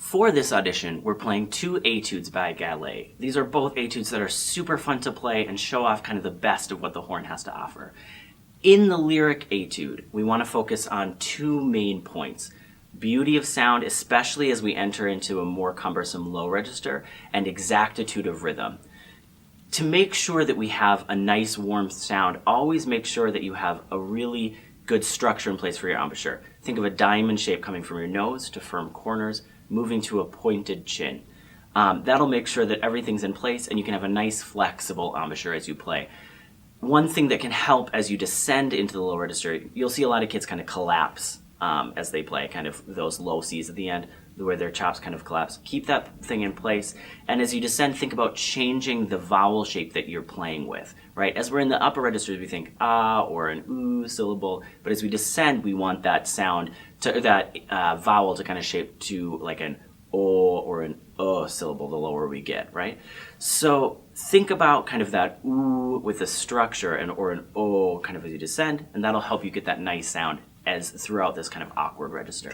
For this audition, we're playing two etudes by Gallet. These are both etudes that are super fun to play and show off kind of the best of what the horn has to offer. In the lyric etude, we want to focus on two main points: beauty of sound, especially as we enter into a more cumbersome low register, and exactitude of rhythm. To make sure that we have a nice warm sound, always make sure that you have a really good structure in place for your embouchure. Think of a diamond shape coming from your nose to firm corners, moving to a pointed chin. That'll make sure that everything's in place and you can have a nice flexible embouchure as you play. One thing that can help as you descend into the low register, you'll see a lot of kids kind of collapse as they play, kind of those low C's at the end, where their chops kind of collapse. Keep that thing in place, and as you descend, think about changing the vowel shape that you're playing with, right? As we're in the upper registers, we think ah or an oo syllable, but as we descend, we want that sound, vowel to kind of shape to like an o or an syllable the lower we get, right? So think about kind of that oo with a structure or an o kind of as you descend, and that'll help you get that nice sound as throughout this kind of awkward register.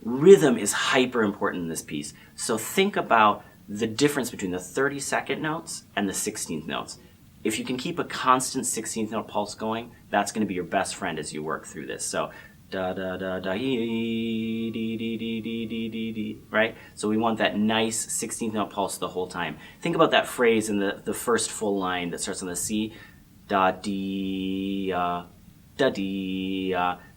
Rhythm is hyper important in this piece. So think about the difference between the 32nd notes and the 16th notes. If you can keep a constant 16th note pulse going, that's going to be your best friend as you work through this. So da da da da dee dee dee dee dee dee dee, right? So we want that nice 16th note pulse the whole time. Think about that phrase in the first full line that starts on the C, da dee da dee.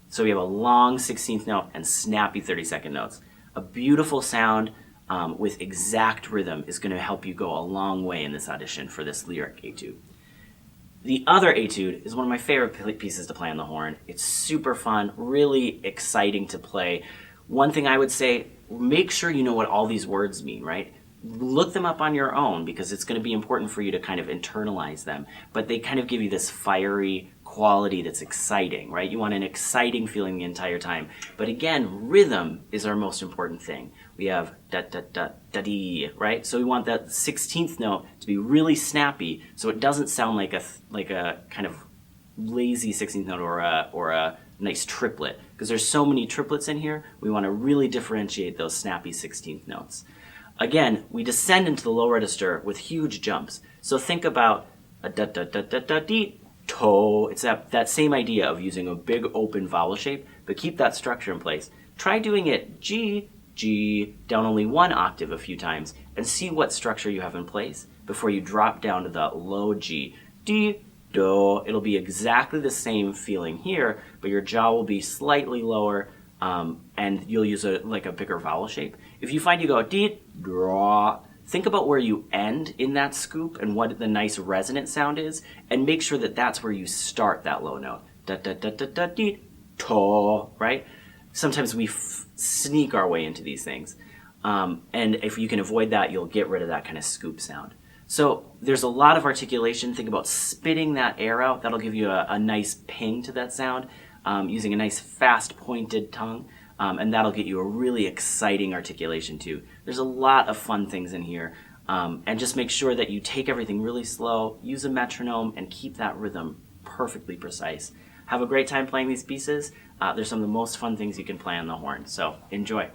So we have a long 16th note and snappy 32nd notes. A beautiful sound with exact rhythm is going to help you go a long way in this audition for this lyric etude. The other etude is one of my favorite pieces to play on the horn. It's super fun, really exciting to play. One thing I would say, make sure you know what all these words mean, right? Look them up on your own because it's going to be important for you to kind of internalize them. But they kind of give you this fiery quality that's exciting, right? You want an exciting feeling the entire time. But again, rhythm is our most important thing. We have da da da da dee, right? So we want that 16th note to be really snappy, so it doesn't sound like a kind of lazy 16th note or a nice triplet. Because there's so many triplets in here, we want to really differentiate those snappy 16th notes. Again, we descend into the low register with huge jumps. So think about a da da da da da dee. To. It's that same idea of using a big open vowel shape, but keep that structure in place. Try doing it G, G, down only one octave a few times, and see what structure you have in place before you drop down to the low G. D, do. It'll be exactly the same feeling here, but your jaw will be slightly lower, and you'll use a bigger vowel shape. If you find you go D, draw, think about where you end in that scoop and what the nice resonant sound is, and make sure that that's where you start that low note. Da da da da da dee, to, right? Sometimes we sneak our way into these things. And if you can avoid that, you'll get rid of that kind of scoop sound. So there's a lot of articulation. Think about spitting that air out. That'll give you a nice ping to that sound, using a nice fast pointed tongue. And that'll get you a really exciting articulation too. There's a lot of fun things in here. And just make sure that you take everything really slow, use a metronome, and keep that rhythm perfectly precise. Have a great time playing these pieces. They're some of the most fun things you can play on the horn. So enjoy.